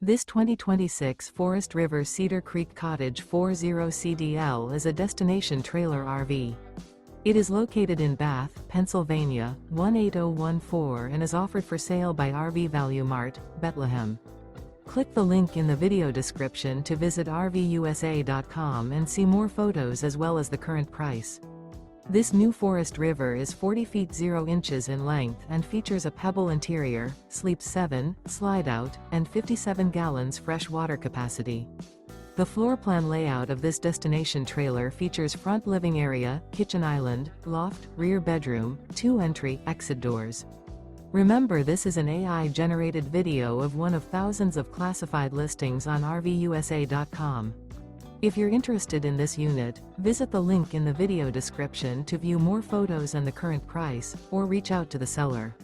This 2026 Forest River Cedar Creek Cottage 40CDL is a destination trailer RV. It is located in Bath, Pennsylvania, 18014 and is offered for sale by RV Value Mart, Behtlehem. Click the link in the video description to visit RVUSA.com and see more photos as well as the current price. This new Forest River is 40 feet 0 inches in length and features a Pebble interior, sleeps 7, Slideout, and 57 gallons fresh water capacity. The floor plan layout of this destination trailer features front living area, kitchen island, loft, rear bedroom, 2 entry/exit doors. Remember, this is an AI-generated video of one of thousands of classified listings on RVUSA.com. If you're interested in this unit, visit the link in the video description to view more photos and the current price, or reach out to the seller.